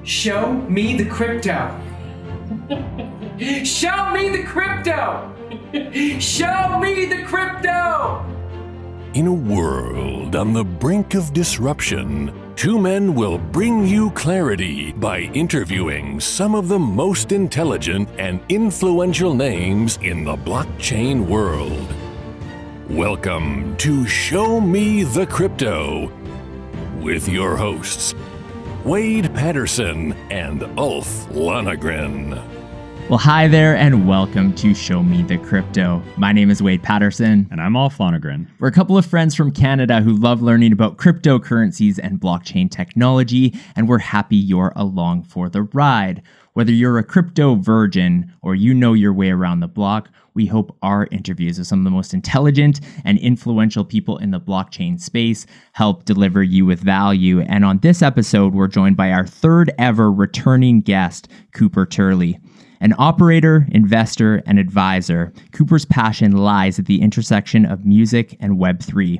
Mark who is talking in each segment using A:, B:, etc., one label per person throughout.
A: Show me the crypto. Show me the crypto. Show me the crypto.
B: In a world on the brink of disruption, two men will bring you clarity by interviewing some of the most intelligent and influential names in the blockchain world. Welcome to Show Me the Crypto with your hosts, Wade Patterson and Ulf Lonergan.
C: Well, hi there and welcome to Show Me the Crypto. My name is Wade Patterson.
D: And I'm Ulf Lonergan.
C: We're a couple of friends from Canada who love learning about cryptocurrencies and blockchain technology, and we're happy you're along for the ride. Whether you're a crypto virgin or you know your way around the block, we hope our interviews with some of the most intelligent and influential people in the blockchain space help deliver you with value. And on this episode, we're joined by our third ever returning guest, Cooper Turley. An operator, investor, and advisor, Cooper's passion lies at the intersection of music and Web3.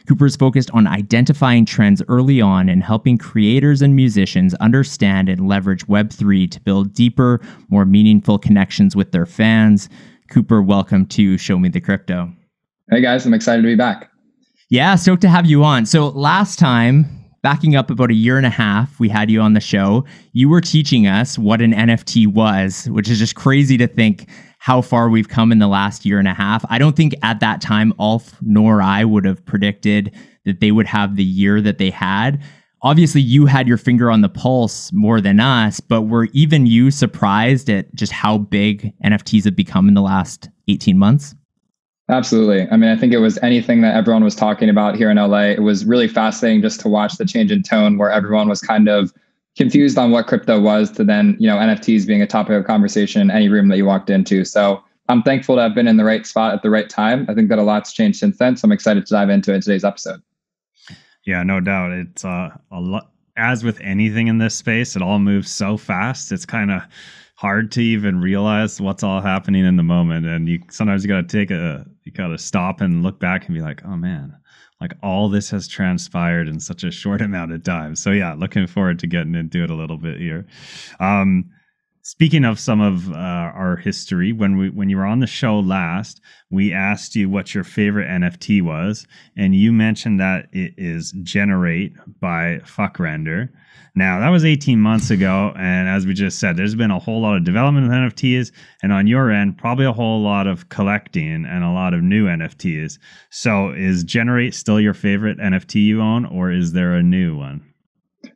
C: Cooper's focused on identifying trends early on and helping creators and musicians understand and leverage Web3 to build deeper, more meaningful connections with their fans. Cooper, welcome to Show Me the Crypto.
E: Hey guys, I'm excited to be back.
C: Yeah, stoked to have you on. So last time, backing up about a year and a half, we had you on the show. You were teaching us what an NFT was, which is just crazy to think how far we've come in the last year and a half. I don't think at that time, Ulf nor I would have predicted that they would have the year that they had. Obviously, you had your finger on the pulse more than us, but were even you surprised at just how big NFTs have become in the last 18 months?
E: Absolutely. I mean, I think it was anything that everyone was talking about here in LA. It was really fascinating just to watch the change in tone where everyone was kind of confused on what crypto was to then, NFTs being a topic of conversation in any room that you walked into. So I'm thankful to have been in the right spot at the right time. I think that a lot's changed since then. So I'm excited to dive into it in today's episode.
D: Yeah, no doubt. It's a lot. As with anything in this space, it all moves so fast. It's kind of hard to even realize what's all happening in the moment. And sometimes you got to stop and look back and be like, oh man, like all this has transpired in such a short amount of time. So yeah, looking forward to getting into it a little bit here. Speaking of some of our history, when you were on the show last, we asked you what your favorite NFT was, and you mentioned that it is Generate by Fuckrender. Now, that was 18 months ago, and as we just said, there's been a whole lot of development with NFTs, and on your end, probably a whole lot of collecting and a lot of new NFTs. So is Generate still your favorite NFT you own, or is there a new one?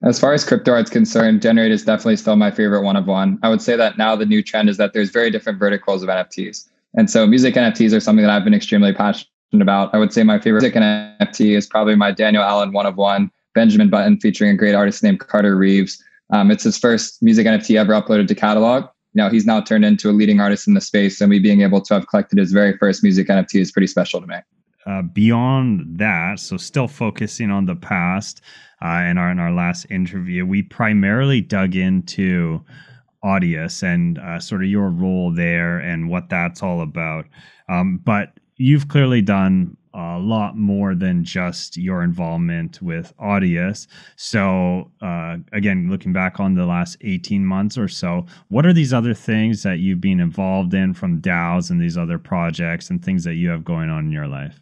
E: As far as crypto art's concerned, Generate is definitely still my favorite one of one. I would say that now the new trend is that there's very different verticals of NFTs. And so music NFTs are something that I've been extremely passionate about. I would say my favorite music NFT is probably my Daniel Allen one of one, Benjamin Button, featuring a great artist named Carter Reeves. It's his first music NFT ever uploaded to Catalog. He's now turned into a leading artist in the space, and me being able to have collected his very first music NFT is pretty special to me.
D: Beyond that, so still focusing on the past, in our last interview, we primarily dug into Audius and sort of your role there and what that's all about. But you've clearly done a lot more than just your involvement with Audius. So again, looking back on the last 18 months or so, what are these other things that you've been involved in from DAOs and these other projects and things that you have going on in your life?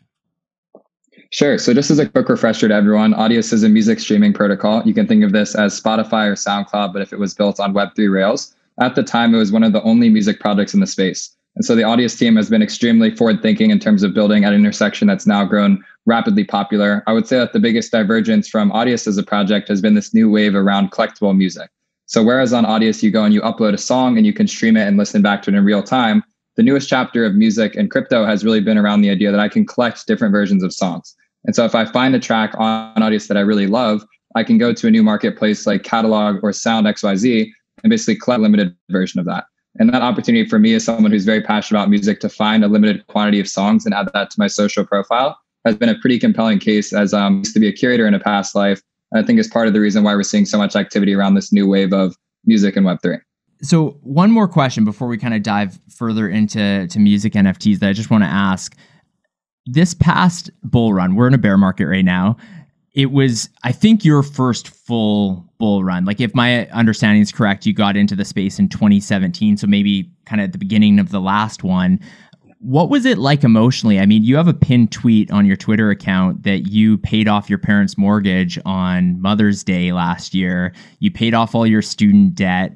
E: Sure. So just as a quick refresher to everyone, Audius is a music streaming protocol. You can think of this as Spotify or SoundCloud, but if it was built on Web3 Rails. At the time, it was one of the only music projects in the space. And so the Audius team has been extremely forward-thinking in terms of building at an intersection that's now grown rapidly popular. I would say that the biggest divergence from Audius as a project has been this new wave around collectible music. So whereas on Audius, you go and you upload a song and you can stream it and listen back to it in real time, the newest chapter of music and crypto has really been around the idea that I can collect different versions of songs. And so if I find a track on Audius that I really love, I can go to a new marketplace like Catalog or Sound XYZ and basically collect a limited version of that. And that opportunity for me as someone who's very passionate about music to find a limited quantity of songs and add that to my social profile has been a pretty compelling case, as I used to be a curator in a past life. And I think is part of the reason why we're seeing so much activity around this new wave of music and Web3.
C: So one more question before we kind of dive further into music NFTs that I just want to ask. This past bull run, we're in a bear market right now. it was, I think, your first full bull run. Like, if my understanding is correct, you got into the space in 2017, so maybe kind of at the beginning of the last one. What was it like emotionally? I mean, you have a pinned tweet on your Twitter account that you paid off your parents' mortgage on Mother's Day last year. You paid off all your student debt.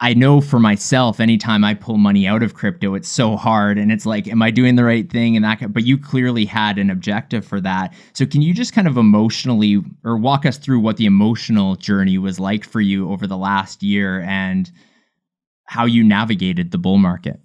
C: I know for myself, anytime I pull money out of crypto, it's so hard, and it's like, am I doing the right thing? And that, but you clearly had an objective for that. So can you just kind of emotionally, or walk us through what the emotional journey was like for you over the last year and how you navigated the bull market?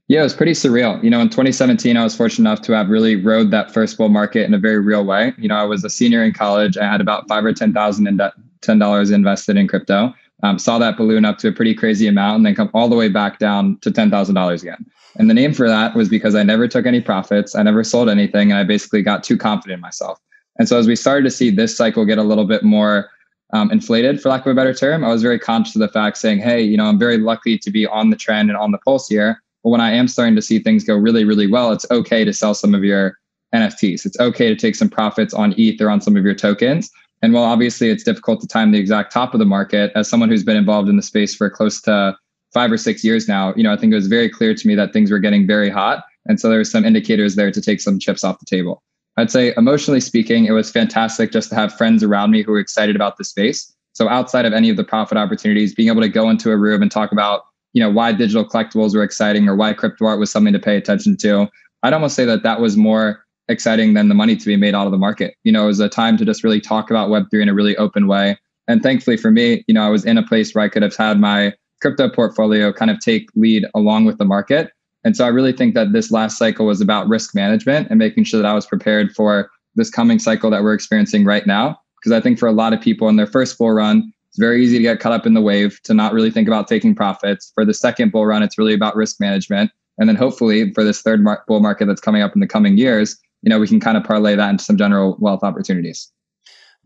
E: Yeah, it was pretty surreal. In 2017, I was fortunate enough to have really rode that first bull market in a very real way. I was a senior in college. I had about $5,000 or $10,000 invested in crypto. Saw that balloon up to a pretty crazy amount and then come all the way back down to $10,000 again. And the name for that was because I never took any profits. I never sold anything. And I basically got too confident in myself. And so as we started to see this cycle get a little bit more inflated, for lack of a better term, I was very conscious of the fact saying, hey, I'm very lucky to be on the trend and on the pulse here. But when I am starting to see things go really, really well, it's okay to sell some of your NFTs. It's okay to take some profits on ETH or on some of your tokens. And while obviously it's difficult to time the exact top of the market, as someone who's been involved in the space for close to 5 or 6 years now, I think it was very clear to me that things were getting very hot. And so there were some indicators there to take some chips off the table. I'd say emotionally speaking, it was fantastic just to have friends around me who were excited about the space. So outside of any of the profit opportunities, being able to go into a room and talk about, why digital collectibles were exciting or why crypto art was something to pay attention to, I'd almost say that that was more exciting than the money to be made out of the market. It was a time to just really talk about Web3 in a really open way. And thankfully for me, I was in a place where I could have had my crypto portfolio kind of take lead along with the market. And so I really think that this last cycle was about risk management and making sure that I was prepared for this coming cycle that we're experiencing right now. Because I think for a lot of people in their first bull run, it's very easy to get caught up in the wave, to not really think about taking profits. For the second bull run, it's really about risk management. And then hopefully for this third bull market that's coming up in the coming years, we can kind of parlay that into some general wealth opportunities.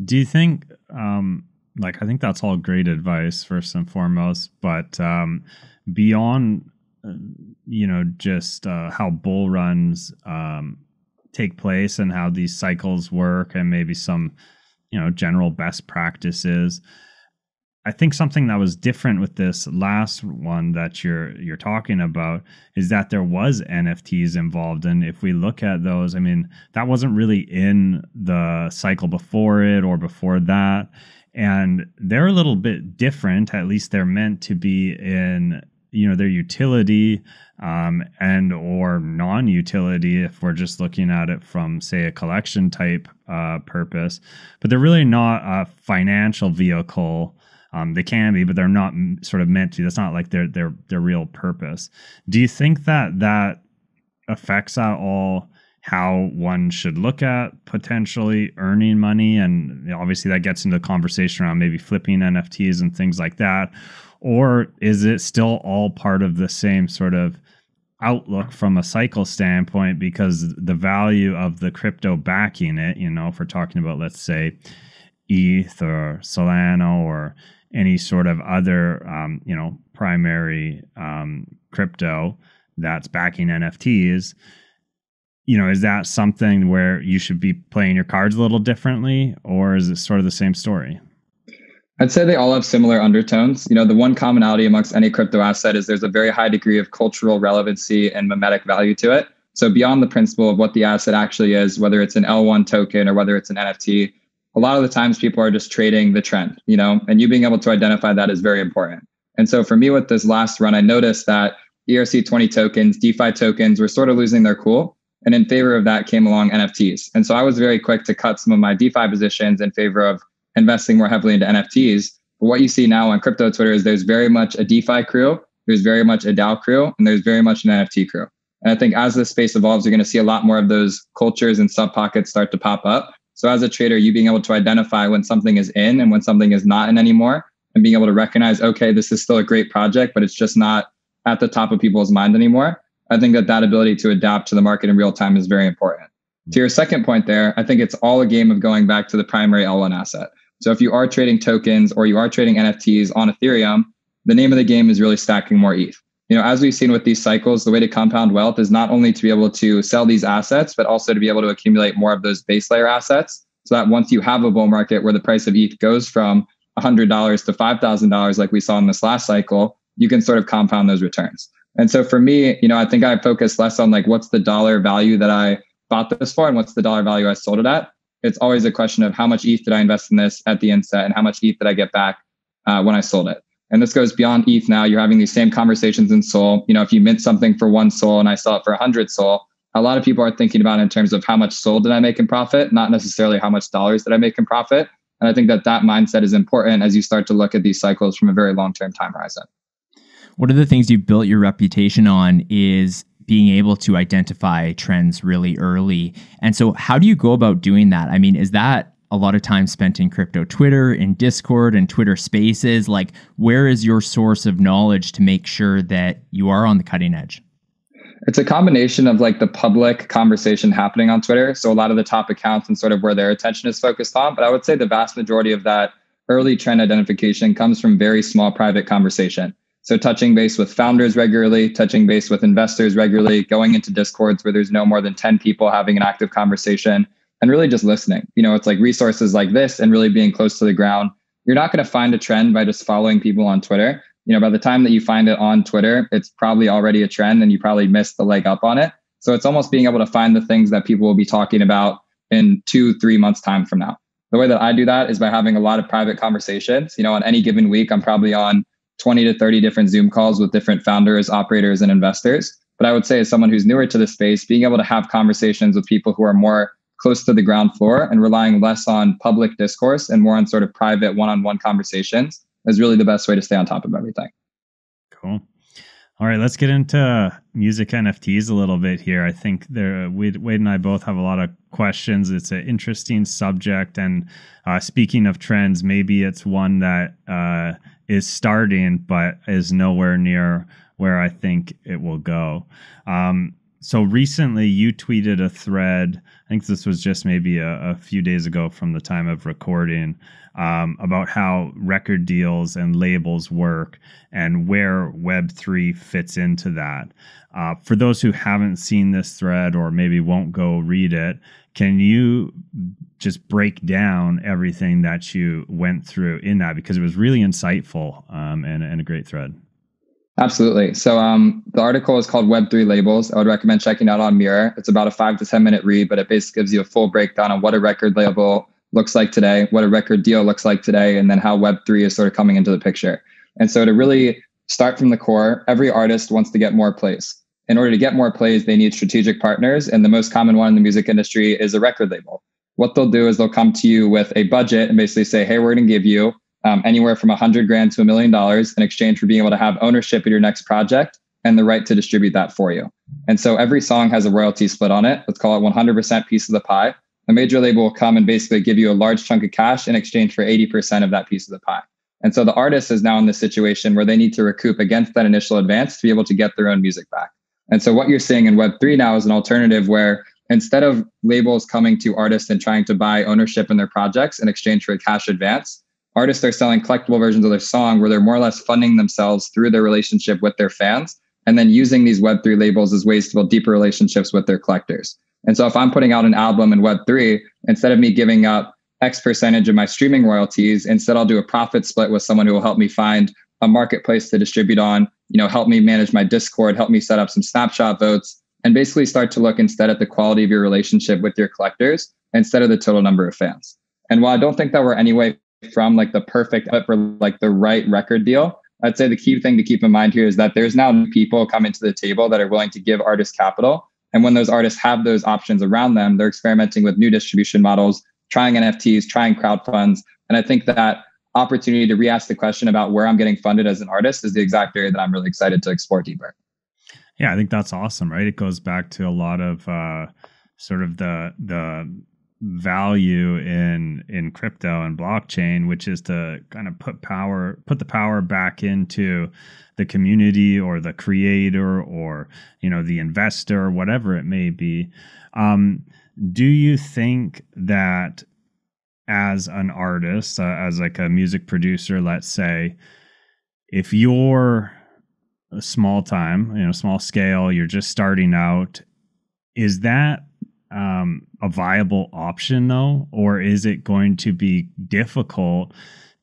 D: Do you think, I think that's all great advice first and foremost, but beyond, just how bull runs take place and how these cycles work and maybe some, general best practices, I think something that was different with this last one that you're talking about is that there was NFTs involved. And if we look at those, I mean, that wasn't really in the cycle before it or before that. And they're a little bit different. At least they're meant to be in, their utility and or non-utility if we're just looking at it from, say, a collection type purpose. But they're really not a financial vehicle. They can be, but they're not sort of meant to. That's not like their real purpose. Do you think that affects at all how one should look at potentially earning money? And obviously that gets into the conversation around maybe flipping NFTs and things like that. Or is it still all part of the same sort of outlook from a cycle standpoint, because the value of the crypto backing it, if we're talking about, let's say, ETH or Solana or any sort of other, primary crypto that's backing NFTs, is that something where you should be playing your cards a little differently, or is it sort of the same story?
E: I'd say they all have similar undertones. The one commonality amongst any crypto asset is there's a very high degree of cultural relevancy and mimetic value to it. So beyond the principle of what the asset actually is, whether it's an L1 token or whether it's an NFT, a lot of the times people are just trading the trend, and you being able to identify that is very important. And so for me with this last run, I noticed that ERC20 tokens, DeFi tokens were sort of losing their cool. And in favor of that came along NFTs. And so I was very quick to cut some of my DeFi positions in favor of investing more heavily into NFTs. But what you see now on crypto Twitter is there's very much a DeFi crew, there's very much a DAO crew, and there's very much an NFT crew. And I think as this space evolves, you're going to see a lot more of those cultures and sub pockets start to pop up. So as a trader, you being able to identify when something is in and when something is not in anymore, and being able to recognize, okay, this is still a great project, but it's just not at the top of people's mind anymore. I think that ability to adapt to the market in real time is very important. To your second point there, I think it's all a game of going back to the primary L1 asset. So if you are trading tokens or you are trading NFTs on Ethereum, the name of the game is really stacking more ETH. As we've seen with these cycles, the way to compound wealth is not only to be able to sell these assets, but also to be able to accumulate more of those base layer assets. so that once you have a bull market where the price of ETH goes from $100 to $5,000, like we saw in this last cycle, you can sort of compound those returns. And so for me, I think I focus less on like, what's the dollar value that I bought this for and what's the dollar value I sold it at. It's always a question of how much ETH did I invest in this at the inset and how much ETH did I get back when I sold it. And this goes beyond ETH now. You're having these same conversations in Sol. If you mint something for 1 Sol and I sell it for 100 Sol, a lot of people are thinking about it in terms of how much Sol did I make in profit, not necessarily how much dollars did I make in profit. And I think that mindset is important as you start to look at these cycles from a very long-term time horizon.
C: One of the things you've built your reputation on is being able to identify trends really early. And so how do you go about doing that? I mean, is that a lot of time spent in crypto Twitter, in Discord, and Twitter Spaces? Like, where is your source of knowledge to make sure that you are on the cutting edge?
E: It's a combination of like the public conversation happening on Twitter. So a lot of the top accounts and sort of where their attention is focused on. But I would say the vast majority of that early trend identification comes from very small private conversation. So touching base with founders regularly, touching base with investors regularly, going into Discords where there's no more than 10 people having an active conversation, and really just listening. It's like resources like this and really being close to the ground. You're not going to find a trend by just following people on Twitter. By the time that you find it on Twitter, it's probably already a trend and you probably missed the leg up on it. So it's almost being able to find the things that people will be talking about in 2-3 months time from now. The way that I do that is by having a lot of private conversations. On any given week, I'm probably on 20 to 30 different Zoom calls with different founders, operators, and investors. But I would say as someone who's newer to the space, being able to have conversations with people who are more close to the ground floor and relying less on public discourse and more on sort of private one-on-one conversations is really the best way to stay on top of everything.
D: Cool. All right, let's get into music NFTs a little bit here. I think Wade and I both have a lot of questions. It's an interesting subject. And speaking of trends, maybe it's one that is starting, but is nowhere near where I think it will go. So recently you tweeted a thread, I think this was just maybe a few days ago from the time of recording, about how record deals and labels work and where Web3 fits into that. For those who haven't seen this thread or maybe won't go read it, can you just break down everything that you went through in that? Because it was really insightful and a great thread.
E: Absolutely. So the article is called Web3 Labels. I would recommend checking out on Mirror. It's about a 5 to 10 minute read, but it basically gives you a full breakdown on what a record label looks like today, what a record deal looks like today, and then how Web3 is sort of coming into the picture. And so to really start from the core, every artist wants to get more plays. In order to get more plays, they need strategic partners. And the most common one in the music industry is a record label. What they'll do is they'll come to you with a budget and basically say, hey, we're going to give you anywhere from $100,000 to $1 million in exchange for being able to have ownership of your next project and the right to distribute that for you. And so every song has a royalty split on it. Let's call it 100% piece of the pie. A major label will come and basically give you a large chunk of cash in exchange for 80% of that piece of the pie. And so the artist is now in this situation where they need to recoup against that initial advance to be able to get their own music back. And so what you're seeing in Web3 now is an alternative where instead of labels coming to artists and trying to buy ownership in their projects in exchange for a cash advance, artists are selling collectible versions of their song where they're more or less funding themselves through their relationship with their fans and then using these Web3 labels as ways to build deeper relationships with their collectors. And so if I'm putting out an album in Web3, instead of me giving up X percentage of my streaming royalties, instead I'll do a profit split with someone who will help me find a marketplace to distribute on, help me manage my Discord, help me set up some snapshot votes, and basically start to look instead at the quality of your relationship with your collectors instead of the total number of fans. And while I don't think that we're any way from like the perfect for like the right record deal, I'd say the key thing to keep in mind here is that there's now people coming to the table that are willing to give artists capital. And when those artists have those options around them, they're experimenting with new distribution models, trying NFTs, trying crowd funds. And I think that opportunity to re-ask the question about where I'm getting funded as an artist is the exact area that I'm really excited to explore deeper.
D: Yeah, I think that's awesome, right? It goes back to a lot of sort of the value in crypto and blockchain, which is to kind of put the power back into the community or the creator or the investor, whatever it may be. Do you think that as an artist, as like a music producer, let's say, if you're a small time, small scale, you're just starting out, is that a viable option though, or is it going to be difficult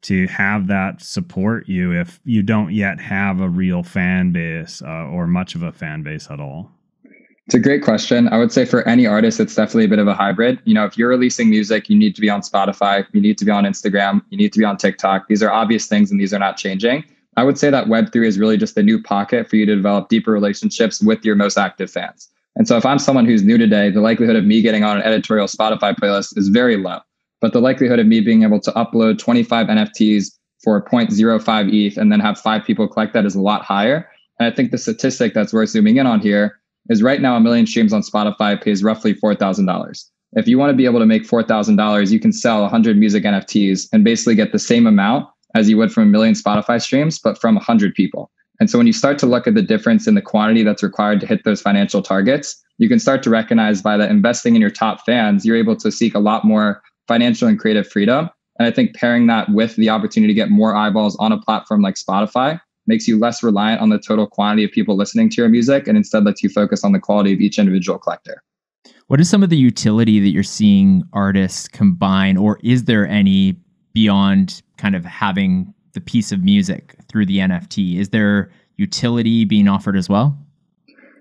D: to have that support you if you don't yet have a real fan base or much of a fan base at all?
E: It's a great question. I would say for any artist, it's definitely a bit of a hybrid. If you're releasing music, you need to be on Spotify, you need to be on Instagram, you need to be on TikTok. These are obvious things and these are not changing. I would say that Web3 is really just a new pocket for you to develop deeper relationships with your most active fans. And so if I'm someone who's new today, the likelihood of me getting on an editorial Spotify playlist is very low. But the likelihood of me being able to upload 25 NFTs for 0.05 ETH and then have 5 people collect that is a lot higher. And I think the statistic that's worth zooming in on here is right now 1 million streams on Spotify pays roughly $4,000. If you want to be able to make $4,000, you can sell 100 music NFTs and basically get the same amount as you would from 1 million Spotify streams, but from 100 people. And so when you start to look at the difference in the quantity that's required to hit those financial targets, you can start to recognize by that investing in your top fans, you're able to seek a lot more financial and creative freedom. And I think pairing that with the opportunity to get more eyeballs on a platform like Spotify makes you less reliant on the total quantity of people listening to your music and instead lets you focus on the quality of each individual collector.
C: What is some of the utility that you're seeing artists combine, or is there any beyond kind of having the piece of music through the NFT? Is there utility being offered as well?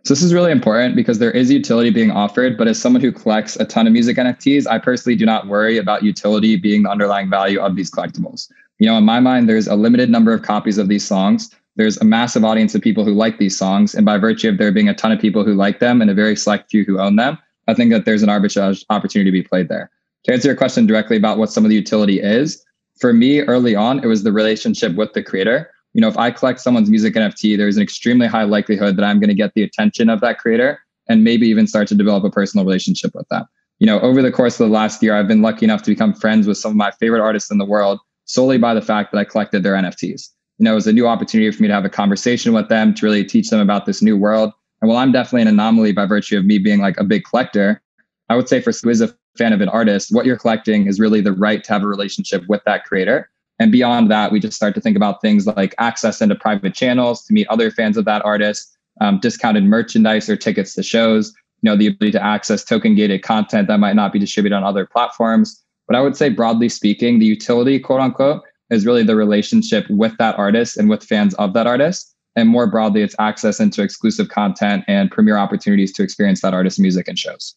E: So this is really important because there is utility being offered, but as someone who collects a ton of music NFTs, I personally do not worry about utility being the underlying value of these collectibles. In my mind, there's a limited number of copies of these songs. There's a massive audience of people who like these songs. And by virtue of there being a ton of people who like them and a very select few who own them, I think that there's an arbitrage opportunity to be played there. To answer your question directly about what some of the utility is, for me, early on, it was the relationship with the creator. If I collect someone's music NFT, there's an extremely high likelihood that I'm going to get the attention of that creator and maybe even start to develop a personal relationship with them. Over the course of the last year, I've been lucky enough to become friends with some of my favorite artists in the world solely by the fact that I collected their NFTs. It was a new opportunity for me to have a conversation with them, to really teach them about this new world. And while I'm definitely an anomaly by virtue of me being like a big collector, I would say for who is a fan of an artist, what you're collecting is really the right to have a relationship with that creator. And beyond that, we just start to think about things like access into private channels to meet other fans of that artist, discounted merchandise or tickets to shows, the ability to access token gated content that might not be distributed on other platforms. But I would say broadly speaking, the utility, quote unquote, is really the relationship with that artist and with fans of that artist. And more broadly, it's access into exclusive content and premiere opportunities to experience that artist's music and shows.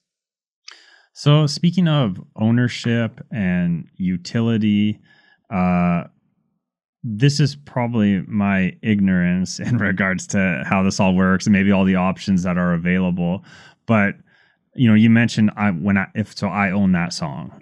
D: So speaking of ownership and utility, this is probably my ignorance in regards to how this all works and maybe all the options that are available. But you mentioned I own that song,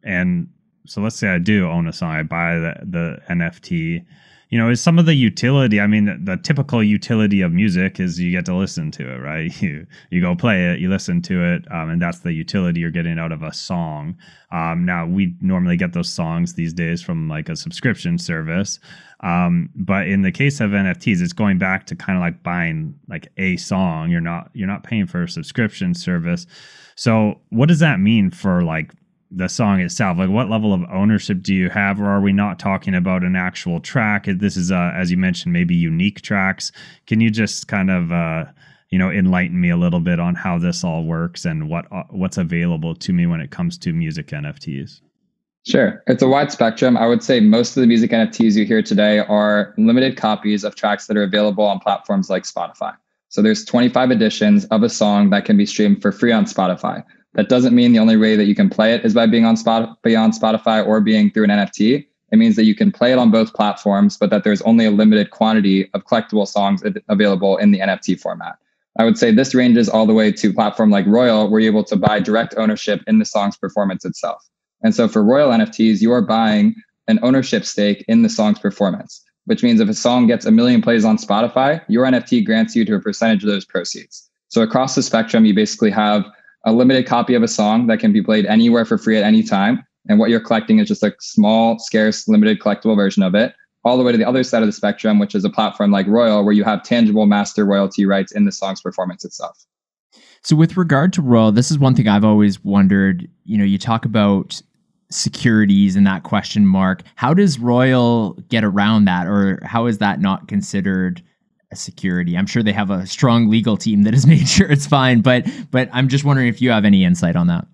D: and so let's say I do own a song, I buy the NFT. Is some of the utility, the typical utility of music is you get to listen to it, right? You go play it, you listen to it, and that's the utility you're getting out of a song. Now, we normally get those songs these days from like a subscription service. But in the case of NFTs, it's going back to kind of like buying like a song. You're not paying for a subscription service. So what does that mean for like the song itself? Like what level of ownership do you have, or are we not talking about an actual track? This is, as you mentioned, maybe unique tracks. Can you just kind of, enlighten me a little bit on how this all works and what's available to me when it comes to music NFTs?
E: Sure. It's a wide spectrum. I would say most of the music NFTs you hear today are limited copies of tracks that are available on platforms like Spotify. So there's 25 editions of a song that can be streamed for free on Spotify. That doesn't mean the only way that you can play it is by being on Spotify or being through an NFT. It means that you can play it on both platforms, but that there's only a limited quantity of collectible songs available in the NFT format. I would say this ranges all the way to a platform like Royal, where you're able to buy direct ownership in the song's performance itself. And so for Royal NFTs, you are buying an ownership stake in the song's performance, which means if a song gets 1 million plays on Spotify, your NFT grants you to a percentage of those proceeds. So across the spectrum, you basically have a limited copy of a song that can be played anywhere for free at any time. And what you're collecting is just a small, scarce, limited collectible version of it, all the way to the other side of the spectrum, which is a platform like Royal, where you have tangible master royalty rights in the song's performance itself.
C: So with regard to Royal, this is one thing I've always wondered. You talk about securities and that question mark. How does Royal get around that, or how is that not considered a security? I'm sure they have a strong legal team that has made sure it's fine, but I'm just wondering if you have any insight on that.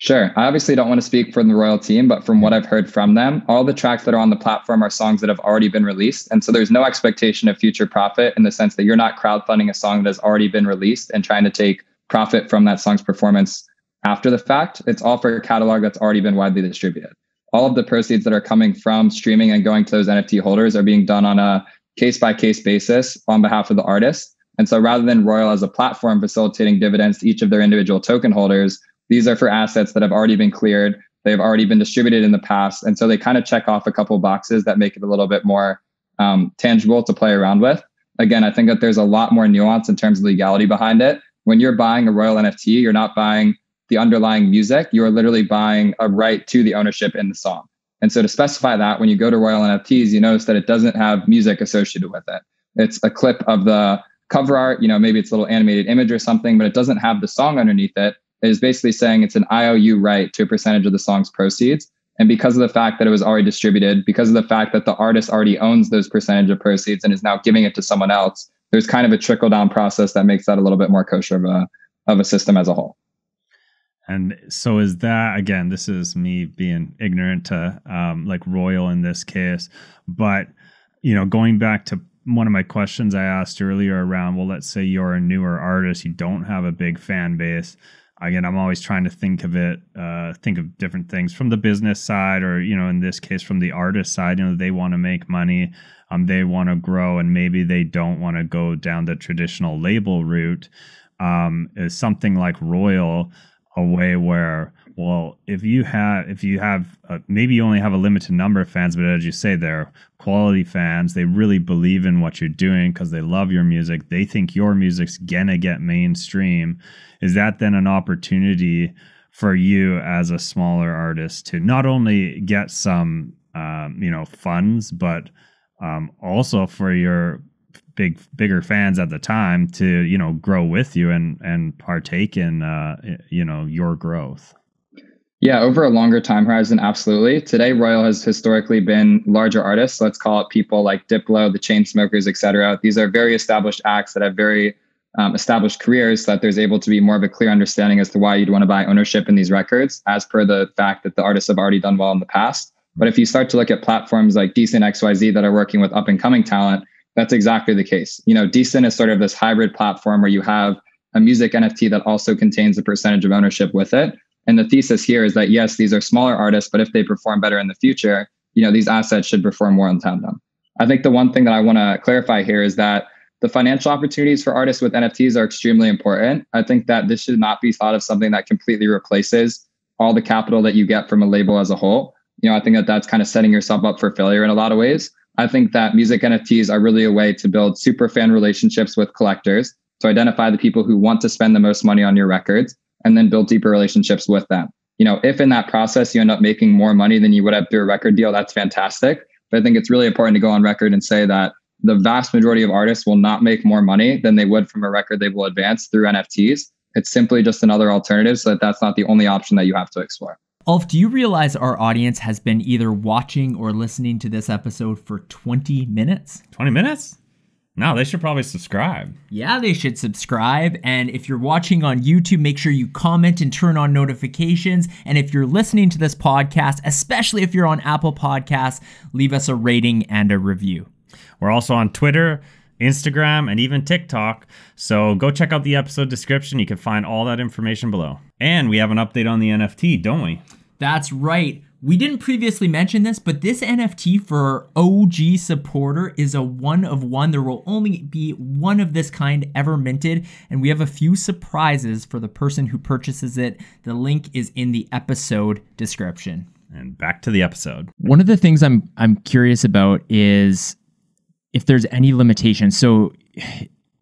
E: Sure. I obviously don't want to speak for the Royal team, but from what I've heard from them, all the tracks that are on the platform are songs that have already been released. And so there's no expectation of future profit in the sense that you're not crowdfunding a song that has already been released and trying to take profit from that song's performance after the fact. It's all for a catalog that's already been widely distributed. All of the proceeds that are coming from streaming and going to those NFT holders are being done on a case-by-case basis on behalf of the artist. And so rather than Royal as a platform facilitating dividends to each of their individual token holders, these are for assets that have already been cleared. They've already been distributed in the past. And so they kind of check off a couple of boxes that make it a little bit more tangible to play around with. Again, I think that there's a lot more nuance in terms of legality behind it. When you're buying a Royal NFT, you're not buying the underlying music. You are literally buying a right to the ownership in the song. And so to specify that, when you go to Royal NFTs, you notice that it doesn't have music associated with it. It's a clip of the cover art, maybe it's a little animated image or something, but it doesn't have the song underneath it. It is basically saying it's an IOU right to a percentage of the song's proceeds. And because of the fact that it was already distributed, because of the fact that the artist already owns those percentage of proceeds and is now giving it to someone else, there's kind of a trickle down process that makes that a little bit more kosher of a system as a whole.
D: And so is that, again, this is me being ignorant to like Royal in this case, but, going back to one of my questions I asked earlier around, well, let's say you're a newer artist, you don't have a big fan base. Again, I'm always trying to think of different things from the business side, or, in this case, from the artist side. They want to make money, they want to grow, and maybe they don't want to go down the traditional label route. Is something like Royal a way where, well, if you have maybe you only have a limited number of fans, but as you say, they're quality fans. They really believe in what you're doing because they love your music. They think your music's gonna get mainstream. Is that then an opportunity for you as a smaller artist to not only get some funds, but also for your bigger fans at the time to grow with you and partake in your growth?
E: Yeah, over a longer time horizon, absolutely. Today, Royal has historically been larger artists. Let's call it people like Diplo, the Chainsmokers, et cetera. These are very established acts that have very established careers, so that there's able to be more of a clear understanding as to why you'd want to buy ownership in these records, as per the fact that the artists have already done well in the past. But if you start to look at platforms like Decent XYZ that are working with up and coming talent, that's exactly the case. Decent is sort of this hybrid platform where you have a music NFT that also contains a percentage of ownership with it. And the thesis here is that, yes, these are smaller artists, but if they perform better in the future, these assets should perform more in tandem. I think the one thing that I want to clarify here is that the financial opportunities for artists with NFTs are extremely important. I think that this should not be thought of something that completely replaces all the capital that you get from a label as a whole. I think that that's kind of setting yourself up for failure in a lot of ways. I think that music NFTs are really a way to build super fan relationships with collectors, to identify the people who want to spend the most money on your records, and then build deeper relationships with them. If in that process you end up making more money than you would have through a record deal, that's fantastic. But I think it's really important to go on record and say that the vast majority of artists will not make more money than they would from a record label advance through NFTs. It's simply just another alternative, so that that's not the only option that you have to explore.
C: Ulf, do you realize our audience has been either watching or listening to this episode for 20 minutes?
D: 20 minutes? No, they should probably subscribe.
C: Yeah, they should subscribe. And if you're watching on YouTube, make sure you comment and turn on notifications. And if you're listening to this podcast, especially if you're on Apple Podcasts, leave us a rating and a review.
D: We're also on Twitter, Instagram, and even TikTok. So go check out the episode description. You can find all that information below. And we have an update on the NFT, don't we?
C: That's right. We didn't previously mention this, but this NFT for OG supporter is a one of one. There will only be one of this kind ever minted, and we have a few surprises for the person who purchases it. The link is in the episode description.
D: And back to the episode.
C: One of the things I'm curious about is if there's any limitations. So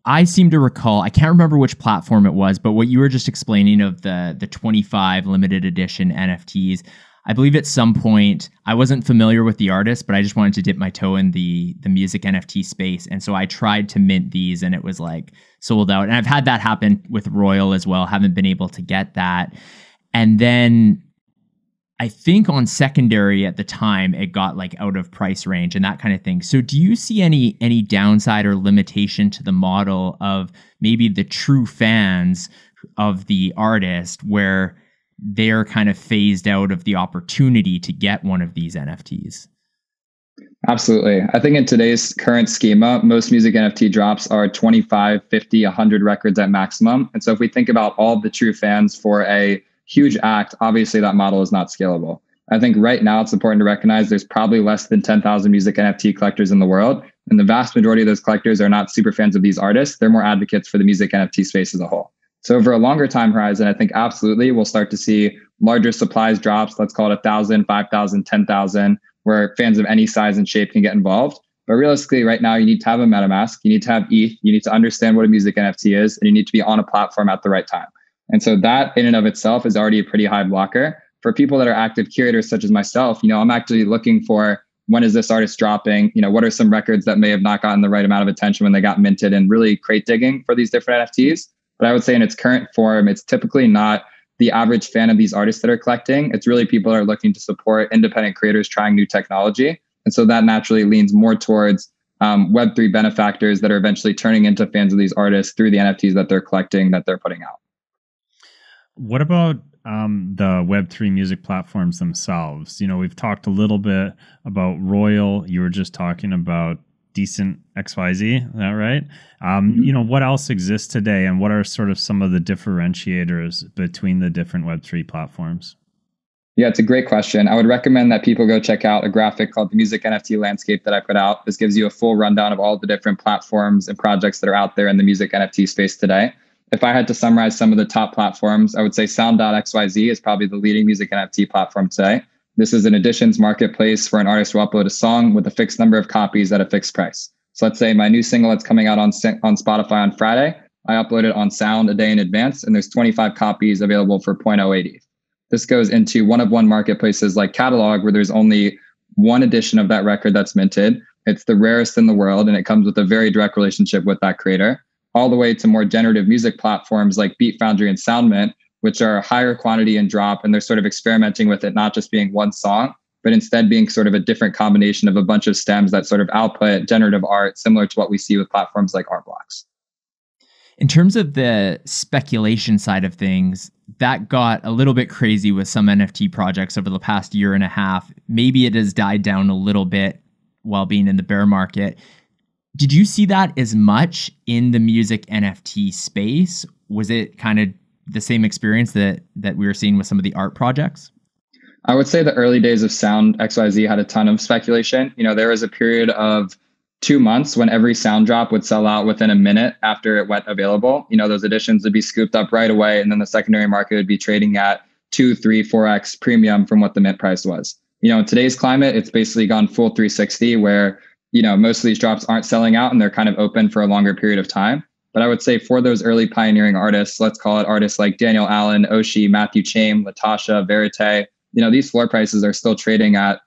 C: I seem to recall, I can't remember which platform it was, but what you were just explaining of the 25 limited edition NFTs, I believe at some point, I wasn't familiar with the artist, but I just wanted to dip my toe in the music NFT space. And so I tried to mint these and it was like sold out. And I've had that happen with Royal as well. Haven't been able to get that. And then I think on secondary at the time, it got like out of price range and that kind of thing. So do you see any downside or limitation to the model of maybe the true fans of the artist where they're kind of phased out of the opportunity to get one of these NFTs?
E: Absolutely. I think in today's current schema, most music NFT drops are 25, 50, 100 records at maximum. And so if we think about all the true fans for a huge act, obviously that model is not scalable. I think right now it's important to recognize there's probably less than 10,000 music NFT collectors in the world. And the vast majority of those collectors are not super fans of these artists. They're more advocates for the music NFT space as a whole. So over a longer time horizon, I think absolutely we'll start to see larger supplies drops. Let's call it 1,000, 5,000, 10,000, where fans of any size and shape can get involved. But realistically, right now, you need to have a MetaMask, you need to have ETH, you need to understand what a music NFT is, and you need to be on a platform at the right time. And so that in and of itself is already a pretty high blocker. For people that are active curators such as myself, I'm actually looking for, when is this artist dropping? What are some records that may have not gotten the right amount of attention when they got minted, and really crate digging for these different NFTs. But I would say in its current form, it's typically not the average fan of these artists that are collecting. It's really people that are looking to support independent creators trying new technology. And so that naturally leans more towards Web3 benefactors that are eventually turning into fans of these artists through the NFTs that they're collecting, that they're putting out.
D: What about the Web3 music platforms themselves? We've talked a little bit about Royal. You were just talking about Decent XYZ, is that right? What else exists today, and what are sort of some of the differentiators between the different Web3 platforms?
E: Yeah, it's a great question. I would recommend that people go check out a graphic called the Music NFT Landscape that I put out. This gives you a full rundown of all the different platforms and projects that are out there in the music NFT space today. If I had to summarize some of the top platforms, I would say Sound.xyz is probably the leading music NFT platform today. This is an editions marketplace where an artist will upload a song with a fixed number of copies at a fixed price. So let's say my new single that's coming out on Spotify on Friday, I upload it on Sound a day in advance, and there's 25 copies available for 0.08 ETH. This goes into one-of-one marketplaces like Catalog, where there's only one edition of that record that's minted. It's the rarest in the world, and it comes with a very direct relationship with that creator, all the way to more generative music platforms like Beat Foundry and SoundMint, which are higher quantity and drop, and they're sort of experimenting with it not just being one song, but instead being sort of a different combination of a bunch of stems that sort of output generative art, similar to what we see with platforms like Artblocks.
C: In terms of the speculation side of things, that got a little bit crazy with some NFT projects over the past year and a half. Maybe it has died down a little bit while being in the bear market. Did you see that as much in the music NFT space? Was it kind of the same experience that we were seeing with some of the art projects?
E: I would say the early days of Sound XYZ had a ton of speculation. There was a period of 2 months when every sound drop would sell out within a minute after it went available. Those editions would be scooped up right away, and then the secondary market would be trading at 2, 3, 4x premium from what the mint price was. In today's climate, it's basically gone full 360 where, most of these drops aren't selling out and they're kind of open for a longer period of time. But I would say for those early pioneering artists, let's call it artists like Daniel Allen, Oshi, Matthew Chaim, Latasha, Verite, these floor prices are still trading at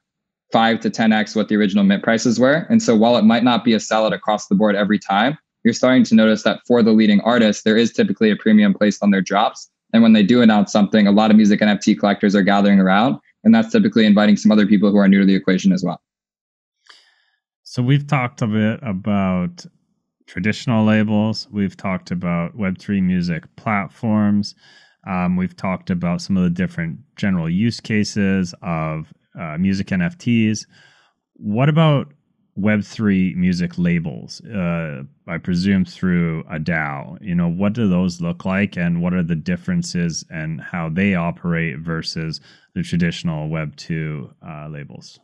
E: 5 to 10x what the original mint prices were. And so while it might not be a sellout across the board every time, you're starting to notice that for the leading artists, there is typically a premium placed on their drops. And when they do announce something, a lot of music NFT collectors are gathering around. And that's typically inviting some other people who are new to the equation as well.
D: So we've talked a bit about traditional labels. We've talked about Web3 music platforms. We've talked about some of the different general use cases of music NFTs. What about Web3 music labels? I presume through a DAO. What do those look like, and what are the differences and how they operate versus the traditional Web2 labels?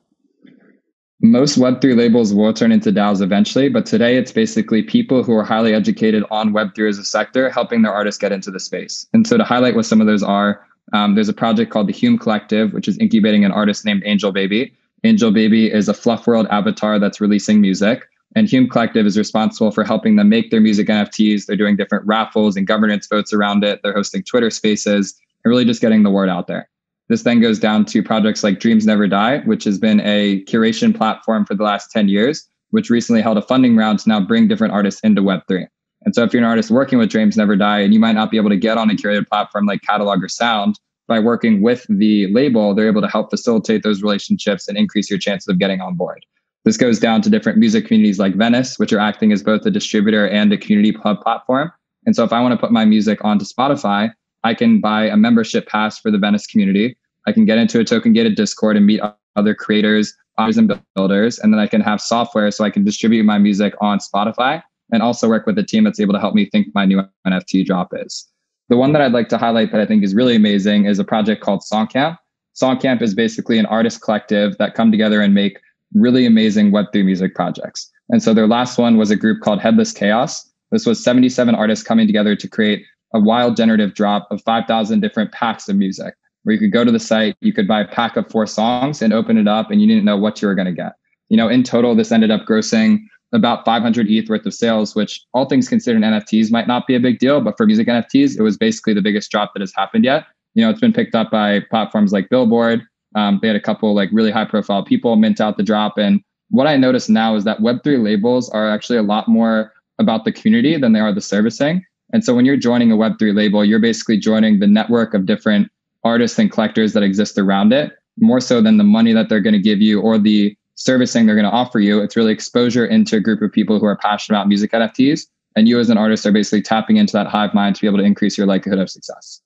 E: Most Web3 labels will turn into DAOs eventually, but today it's basically people who are highly educated on Web3 as a sector, helping their artists get into the space. And so to highlight what some of those are, there's a project called the Hume Collective, which is incubating an artist named Angel Baby. Angel Baby is a fluff world avatar that's releasing music. And Hume Collective is responsible for helping them make their music NFTs. They're doing different raffles and governance votes around it. They're hosting Twitter spaces and really just getting the word out there. This then goes down to projects like Dreams Never Die, which has been a curation platform for the last 10 years, which recently held a funding round to now bring different artists into Web3. And so if you're an artist working with Dreams Never Die and you might not be able to get on a curated platform like Catalog or Sound, by working with the label, they're able to help facilitate those relationships and increase your chances of getting on board. This goes down to different music communities like Venice, which are acting as both a distributor and a community hub platform. And so if I want to put my music onto Spotify, I can buy a membership pass for the Venice community. I can get into a token gated Discord and meet other creators, authors, and builders. And then I can have software so I can distribute my music on Spotify and also work with a team that's able to help me think my new NFT drop is. The one that I'd like to highlight that I think is really amazing is a project called Songcamp. Songcamp is basically an artist collective that come together and make really amazing Web3 music projects. And so their last one was a group called Headless Chaos. This was 77 artists coming together to create a wild generative drop of 5,000 different packs of music, where you could go to the site, you could buy a pack of 4 songs and open it up and you didn't know what you were going to get. In total, this ended up grossing about 500 ETH worth of sales, which all things considered in NFTs might not be a big deal, but for music NFTs, it was basically the biggest drop that has happened yet. It's been picked up by platforms like Billboard. They had a couple like really high profile people mint out the drop. And what I notice now is that Web3 labels are actually a lot more about the community than they are the servicing. And so when you're joining a Web3 label, you're basically joining the network of different artists and collectors that exist around it, more so than the money that they're going to give you or the servicing they're going to offer you. It's really exposure into a group of people who are passionate about music NFTs. And you as an artist are basically tapping into that hive mind to be able to increase your likelihood of success.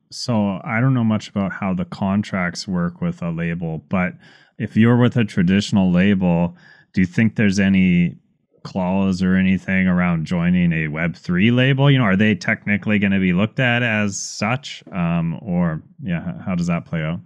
D: So I don't know much about how the contracts work with a label, but if you're with a traditional label, do you think there's any clause or anything around joining a Web3 label? Are they technically going to be looked at as such? How does that play out?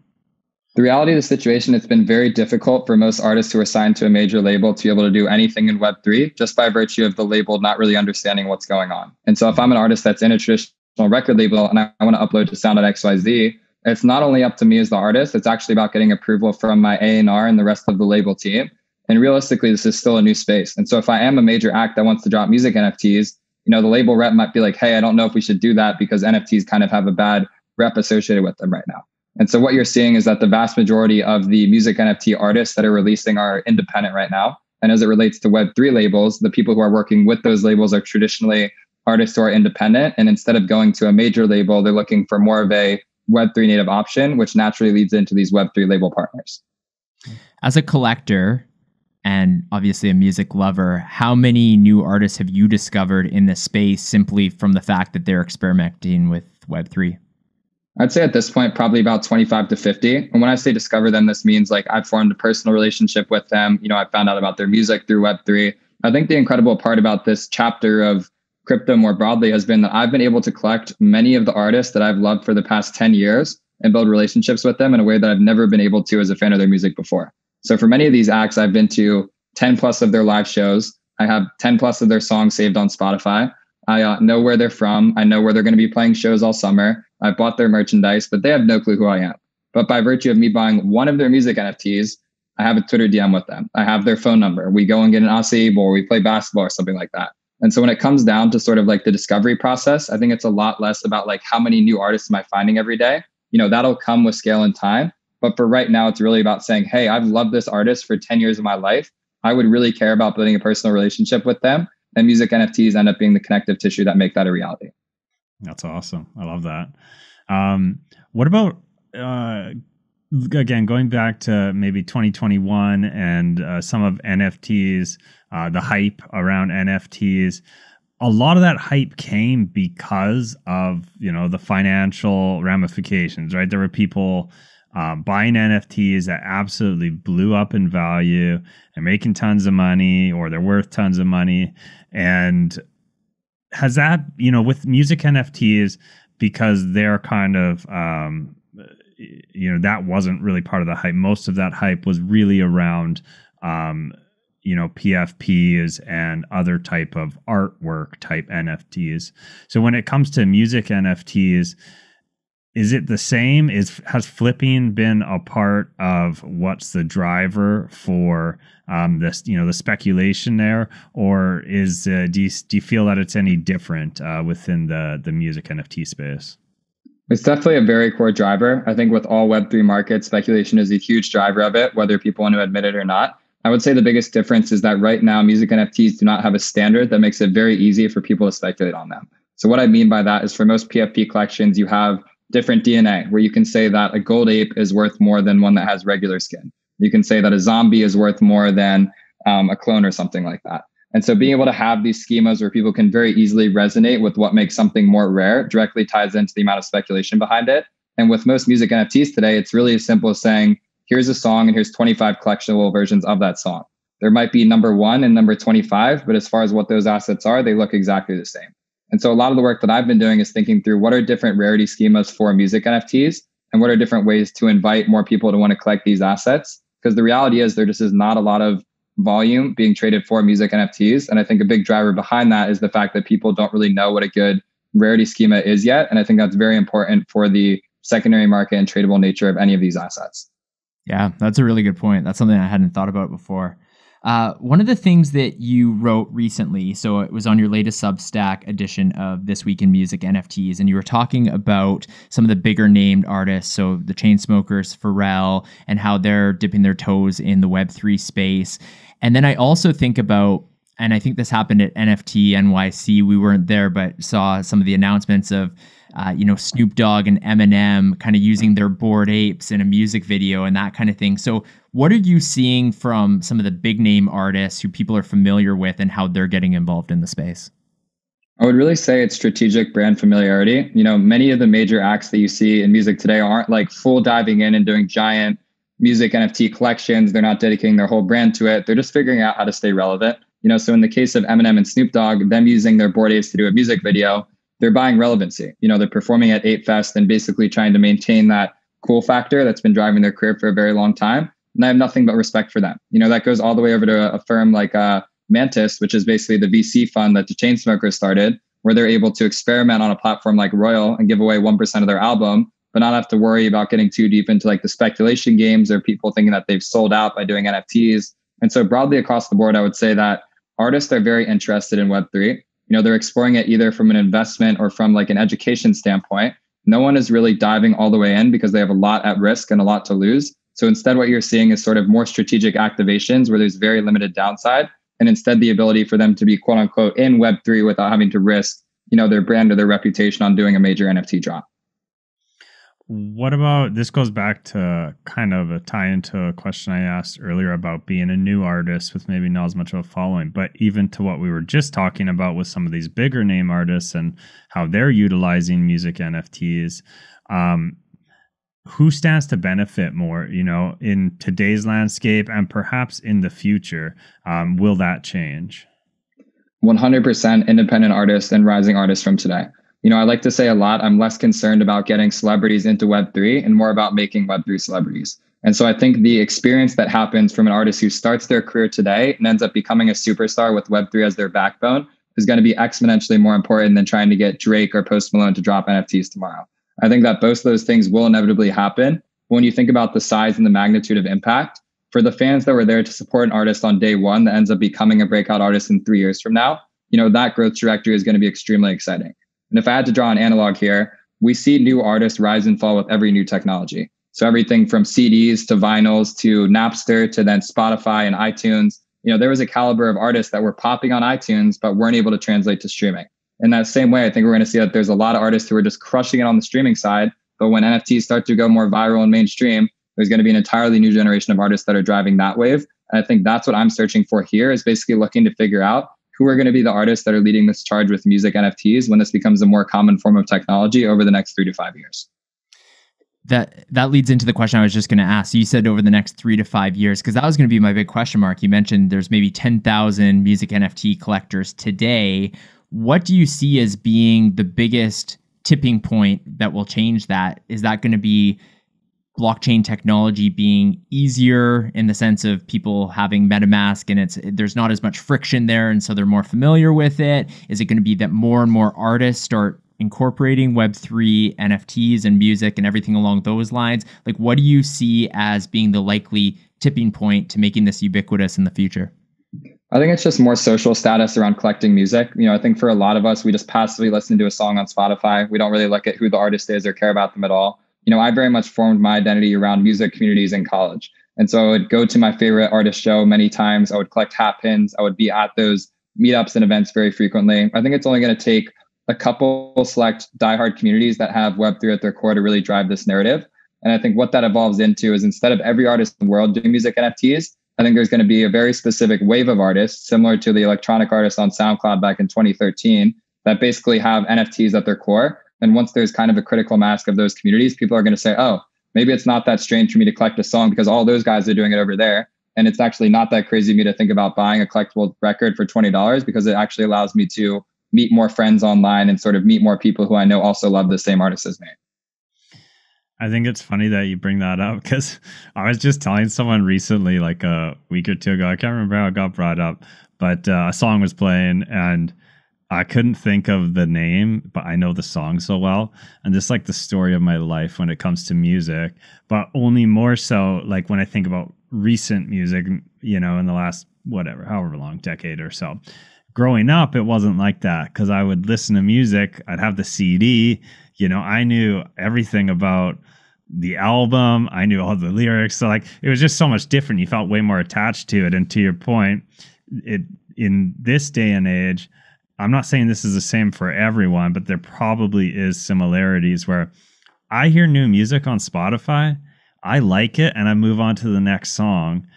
E: The reality of the situation, it's been very difficult for most artists who are signed to a major label to be able to do anything in Web3 just by virtue of the label not really understanding what's going on. And so if I'm an artist that's in a traditional record label and I want to upload to sound.xyz, it's not only up to me as the artist, it's actually about getting approval from my A&R and the rest of the label team. And realistically, this is still a new space. And so if I am a major act that wants to drop music NFTs, the label rep might be like, hey, I don't know if we should do that because NFTs kind of have a bad rep associated with them right now. And so what you're seeing is that the vast majority of the music NFT artists that are releasing are independent right now. And as it relates to Web3 labels, the people who are working with those labels are traditionally artists who are independent. And instead of going to a major label, they're looking for more of a Web3 native option, which naturally leads into these Web3 label partners.
C: As a collector and obviously a music lover, how many new artists have you discovered in this space simply from the fact that they're experimenting with Web3?
E: I'd say at this point, probably about 25 to 50. And when I say discover them, this means like I've formed a personal relationship with them. I found out about their music through Web3. I think the incredible part about this chapter of crypto more broadly has been that I've been able to collect many of the artists that I've loved for the past 10 years and build relationships with them in a way that I've never been able to as a fan of their music before. So for many of these acts, I've been to 10 plus of their live shows. I have 10 plus of their songs saved on Spotify. I know where they're from. I know where they're going to be playing shows all summer. I bought their merchandise, but they have no clue who I am. But by virtue of me buying one of their music NFTs, I have a Twitter DM with them. I have their phone number. We go and get an acai bowl, or we play basketball or something like that. And so when it comes down to sort of like the discovery process, I think it's a lot less about like how many new artists am I finding every day? That'll come with scale and time. But for right now, it's really about saying, hey, I've loved this artist for 10 years of my life. I would really care about building a personal relationship with them. And music NFTs end up being the connective tissue that make that a reality.
D: That's awesome. I love that. What about, again, going back to maybe 2021 and some of NFTs, the hype around NFTs? A lot of that hype came because of, the financial ramifications, right? There were people buying NFTs that absolutely blew up in value and making tons of money, or they're worth tons of money. And has that, with music NFTs, because they're kind of, that wasn't really part of the hype. Most of that hype was really around, PFPs and other type of artwork type NFTs. So when it comes to music NFTs, is it the same? Has flipping been a part of what's the driver for this, the speculation there, or do you feel that it's any different within the music NFT space?
E: It's definitely a very core driver. I think with all Web3 markets, speculation is a huge driver of it, whether people want to admit it or not. I would say the biggest difference is that right now, music NFTs do not have a standard that makes it very easy for people to speculate on them. So what I mean by that is for most PFP collections, you have different DNA, where you can say that a gold ape is worth more than one that has regular skin. You can say that a zombie is worth more than a clone or something like that. And so being able to have these schemas where people can very easily resonate with what makes something more rare directly ties into the amount of speculation behind it. And with most music NFTs today, it's really as simple as saying, here's a song and here's 25 collectible versions of that song. There might be number 1 and number 25, but as far as what those assets are, they look exactly the same. And so a lot of the work that I've been doing is thinking through what are different rarity schemas for music NFTs and what are different ways to invite more people to want to collect these assets. Because the reality is there just is not a lot of volume being traded for music NFTs. And I think a big driver behind that is the fact that people don't really know what a good rarity schema is yet. And I think that's very important for the secondary market and tradable nature of any of these assets.
C: Yeah, that's a really good point. That's something I hadn't thought about before. One of the things that you wrote recently, so it was on your latest Substack edition of This Week in Music NFTs, and you were talking about some of the bigger named artists, so the Chainsmokers, Pharrell, and how they're dipping their toes in the Web3 space. And then I also think about, and I think this happened at NFT NYC, we weren't there, but saw some of the announcements of Snoop Dogg and Eminem kind of using their Bored Apes in a music video and that kind of thing. So what are you seeing from some of the big name artists who people are familiar with and how they're getting involved in the space?
E: I would really say it's strategic brand familiarity. Many of the major acts that you see in music today aren't like full diving in and doing giant music NFT collections. They're not dedicating their whole brand to it. They're just figuring out how to stay relevant. So in the case of Eminem and Snoop Dogg, them using their Bored Apes to do a music video, they're buying relevancy. They're performing at 8 Fest and basically trying to maintain that cool factor that's been driving their career for a very long time. And I have nothing but respect for them. That goes all the way over to a firm like Mantis, which is basically the VC fund that the Chainsmokers started, where they're able to experiment on a platform like Royal and give away 1% of their album, but not have to worry about getting too deep into like the speculation games or people thinking that they've sold out by doing NFTs. And so broadly across the board, I would say that artists are very interested in Web3. They're exploring it either from an investment or from like an education standpoint. No one is really diving all the way in because they have a lot at risk and a lot to lose. So instead, what you're seeing is sort of more strategic activations where there's very limited downside, and instead the ability for them to be quote unquote in Web3 without having to risk, their brand or their reputation on doing a major NFT drop.
D: What about, this goes back to kind of a tie into a question I asked earlier about being a new artist with maybe not as much of a following, but even to what we were just talking about with some of these bigger name artists and how they're utilizing music NFTs. Who stands to benefit more, in today's landscape and perhaps in the future? Will that change?
E: 100% independent artists and rising artists from today. I like to say a lot, I'm less concerned about getting celebrities into Web3 and more about making Web3 celebrities. And so I think the experience that happens from an artist who starts their career today and ends up becoming a superstar with Web3 as their backbone is going to be exponentially more important than trying to get Drake or Post Malone to drop NFTs tomorrow. I think that both of those things will inevitably happen. When you think about the size and the magnitude of impact, for the fans that were there to support an artist on day one that ends up becoming a breakout artist in 3 years from now, that growth trajectory is going to be extremely exciting. And if I had to draw an analog here, we see new artists rise and fall with every new technology. So everything from CDs to vinyls to Napster to then Spotify and iTunes, there was a caliber of artists that were popping on iTunes, but weren't able to translate to streaming. In that same way, I think we're going to see that there's a lot of artists who are just crushing it on the streaming side. But when NFTs start to go more viral and mainstream, there's going to be an entirely new generation of artists that are driving that wave. And I think that's what I'm searching for here, is basically looking to figure out who are going to be the artists that are leading this charge with music NFTs when this becomes a more common form of technology over the next 3 to 5 years.
C: That leads into the question I was just going to ask. You said over the next 3 to 5 years, because that was going to be my big question mark. You mentioned there's maybe 10,000 music NFT collectors today. What do you see as being the biggest tipping point that will change that? Is that going to be blockchain technology being easier in the sense of people having MetaMask and there's not as much friction there and so they're more familiar with it? Is it going to be that more and more artists start incorporating Web3 NFTs and music and everything along those lines? Like, what do you see as being the likely tipping point to making this ubiquitous in the future?
E: I think it's just more social status around collecting music. I think for a lot of us, we just passively listen to a song on Spotify. We don't really look at who the artist is or care about them at all. I very much formed my identity around music communities in college. And so I would go to my favorite artist show many times. I would collect hat pins. I would be at those meetups and events very frequently. I think it's only going to take a couple select diehard communities that have Web3 at their core to really drive this narrative. And I think what that evolves into is instead of every artist in the world doing music NFTs, I think there's going to be a very specific wave of artists, similar to the electronic artists on SoundCloud back in 2013, that basically have NFTs at their core. And once there's kind of a critical mass of those communities, people are going to say, oh, maybe it's not that strange for me to collect a song because all those guys are doing it over there. And it's actually not that crazy of me to think about buying a collectible record for $20 because it actually allows me to meet more friends online and sort of meet more people who I know also love the same artist as me.
D: I think it's funny that you bring that up because I was just telling someone recently, like a week or two ago, I can't remember how it got brought up, but a song was playing and I couldn't think of the name, but I know the song so well. And just like the story of my life when it comes to music, but only more so like when I think about recent music, you know, in the last, whatever, however long, decade or so. Growing up, it wasn't like that because I would listen to music. I'd have the CD. You know, I knew everything about the album. I knew all the lyrics. So like, it was just so much different. You felt way more attached to it. And to your point, in this day and age, I'm not saying this is the same for everyone, but there probably is similarities where I hear new music on Spotify. I like it and I move on to the next song.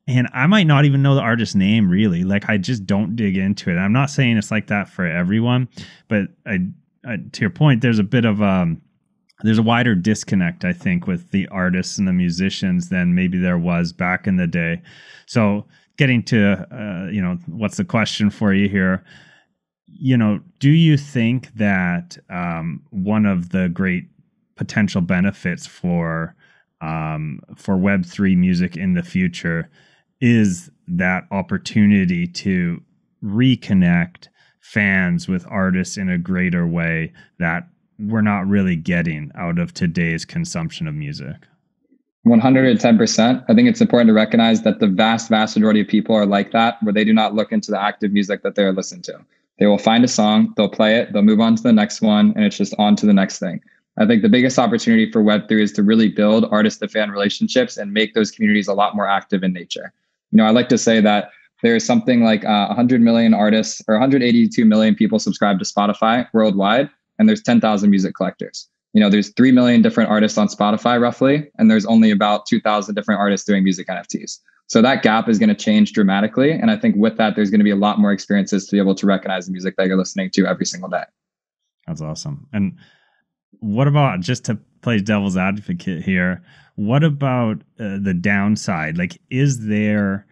D: And I might not even know the artist's name really. Like I just don't dig into it. I'm not saying it's like that for everyone, but to your point, there's a bit of there's a wider disconnect, I think, with the artists and the musicians than maybe there was back in the day. So getting to, you know, what's the question for you here? You know, do you think that one of the great potential benefits for Web3 music in the future is that opportunity to reconnect fans with artists in a greater way that we're not really getting out of today's consumption of music?
E: 110%. I think it's important to recognize that the vast majority of people are like that, where they do not look into the active music that they're listening to. They will find a song, they'll play it, they'll move on to the next one, and it's just on to the next thing. I think the biggest opportunity for Web3 is to really build artist-to-fan relationships and make those communities a lot more active in nature. You know, I like to say that there is something like 100 million artists or 182 million people subscribe to Spotify worldwide, and there's 10,000 music collectors. You know, there's 3 million different artists on Spotify roughly, and there's only about 2,000 different artists doing music NFTs. So that gap is going to change dramatically. And I think with that, there's going to be a lot more experiences to be able to recognize the music that you're listening to every single day.
D: That's awesome. And what about, just to play devil's advocate here, what about the downside? Like, is there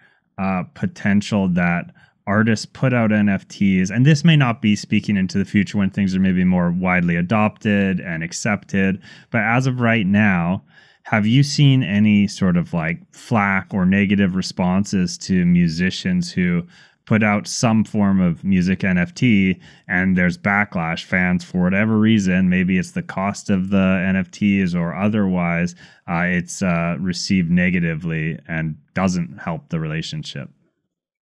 D: potential that artists put out NFTs, and this may not be speaking into the future when things are maybe more widely adopted and accepted, but as of right now, have you seen any sort of like flack or negative responses to musicians who put out some form of music NFT and there's backlash? Fans, for whatever reason, maybe it's the cost of the NFTs or otherwise, it's received negatively and doesn't help the relationship?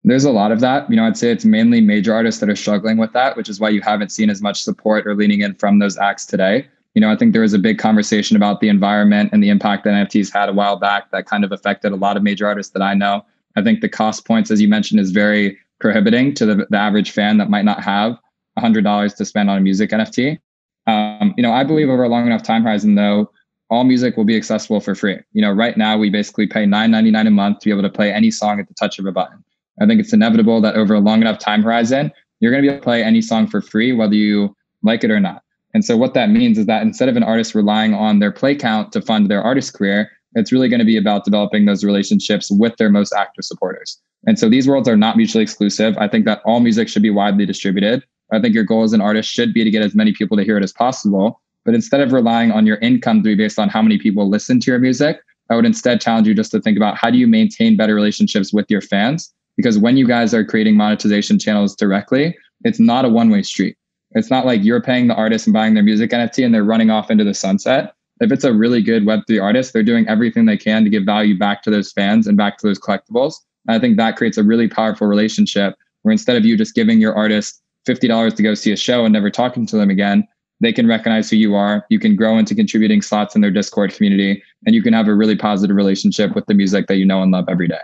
E: There's a lot of that. You know, I'd say it's mainly major artists that are struggling with that, which is why you haven't seen as much support or leaning in from those acts today. You know, I think there was a big conversation about the environment and the impact that NFTs had a while back that kind of affected a lot of major artists that I know. I think the cost points, as you mentioned, is very prohibiting to the average fan that might not have $100 to spend on a music NFT. You know, I believe over a long enough time horizon, though, all music will be accessible for free. You know, right now we basically pay $9.99 a month to be able to play any song at the touch of a button. I think it's inevitable that over a long enough time horizon, you're going to be able to play any song for free, whether you like it or not. And so what that means is that instead of an artist relying on their play count to fund their artist career, it's really going to be about developing those relationships with their most active supporters. And so these worlds are not mutually exclusive. I think that all music should be widely distributed. I think your goal as an artist should be to get as many people to hear it as possible. But instead of relying on your income to be based on how many people listen to your music, I would instead challenge you just to think about how do you maintain better relationships with your fans? Because when you guys are creating monetization channels directly, it's not a one-way street. It's not like you're paying the artist and buying their music NFT and they're running off into the sunset. If it's a really good Web3 artist, they're doing everything they can to give value back to those fans and back to those collectibles. And I think that creates a really powerful relationship where instead of you just giving your artist $50 to go see a show and never talking to them again, they can recognize who you are. You can grow into contributing slots in their Discord community, and you can have a really positive relationship with the music that you know and love every day.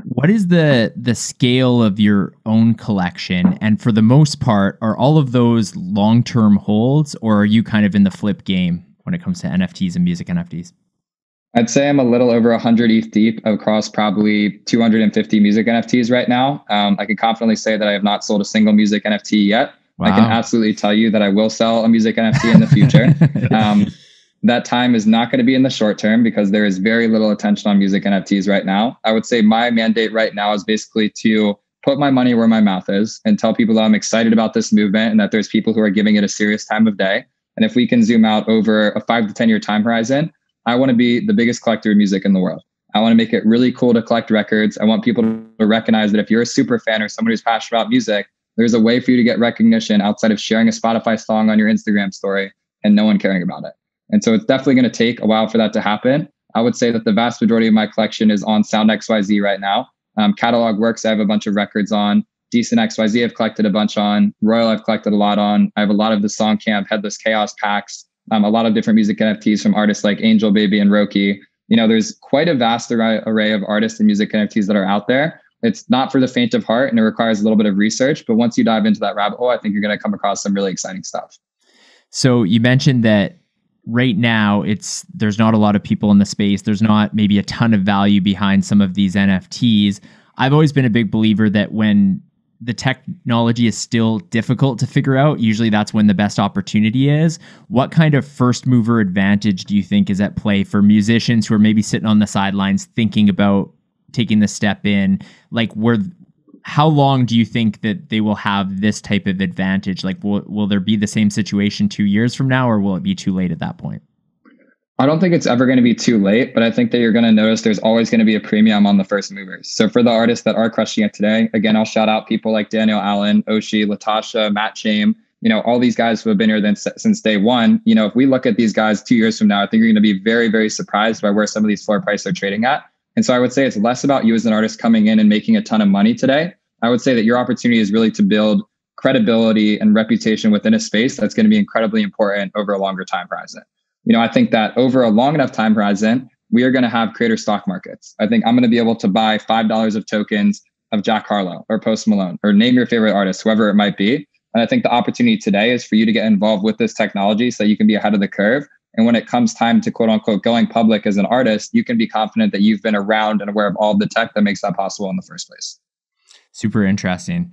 C: What is the scale of your own collection? And for the most part, are all of those long-term holds, or are you kind of in the flip game when it comes to NFTs and music NFTs?
E: I'd say I'm a little over 100 ETH deep across probably 250 music NFTs right now. I can confidently say that I have not sold a single music NFT yet. Wow. I can absolutely tell you that I will sell a music NFT in the future. That time is not going to be in the short term because there is very little attention on music NFTs right now. I would say my mandate right now is basically to put my money where my mouth is and tell people that I'm excited about this movement and that there's people who are giving it a serious time of day. And if we can zoom out over a 5 to 10 year time horizon, I want to be the biggest collector of music in the world. I want to make it really cool to collect records. I want people to recognize that if you're a super fan or someone who's passionate about music, there's a way for you to get recognition outside of sharing a Spotify song on your Instagram story and no one caring about it. And so it's definitely going to take a while for that to happen. I would say that the vast majority of my collection is on Sound XYZ right now. Catalog Works, I have a bunch of records on. Decent XYZ, I've collected a bunch on. Royal, I've collected a lot on. I have a lot of the Song Camp, Headless Chaos packs. A lot of different music NFTs from artists like Angel Baby and Roki. There's quite a vast array of artists and music NFTs that are out there. It's not for the faint of heart and it requires a little bit of research. But once you dive into that rabbit hole, I think you're going to come across some really exciting stuff.
C: So you mentioned that right now there's not a lot of people in the space. There's not maybe a ton of value behind some of these NFTs. I've always been a big believer that when the technology is still difficult to figure out, usually that's when the best opportunity is. What kind of first mover advantage do you think is at play for musicians who are maybe sitting on the sidelines thinking about taking the step in? Like, how long do you think that they will have this type of advantage? Like, will there be the same situation 2 years from now, or will it be too late at that point?
E: I don't think it's ever going to be too late, but I think that you're going to notice there's always going to be a premium on the first movers. So for the artists that are crushing it today, again, I'll shout out people like Daniel Allen, Oshi, Latasha, Matt Shame, all these guys who have been here since day one. If we look at these guys 2 years from now, I think you're going to be very, very surprised by where some of these floor prices are trading at. And so I would say it's less about you as an artist coming in and making a ton of money today. I would say that your opportunity is really to build credibility and reputation within a space that's going to be incredibly important over a longer time horizon. I think that over a long enough time horizon, we are going to have creator stock markets. I think I'm going to be able to buy $5 of tokens of Jack Harlow or Post Malone or name your favorite artist, whoever it might be. And I think the opportunity today is for you to get involved with this technology so you can be ahead of the curve. And when it comes time to quote unquote going public as an artist, you can be confident that you've been around and aware of all the tech that makes that possible in the first place.
C: Super interesting.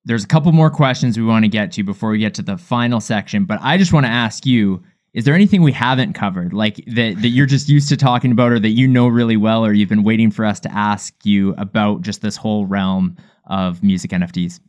C: There's a couple more questions we want to get to before we get to the final section, but I just want to ask you, is there anything we haven't covered, like that you're just used to talking about, or that you know really well, or you've been waiting for us to ask you about just this whole realm of music NFTs?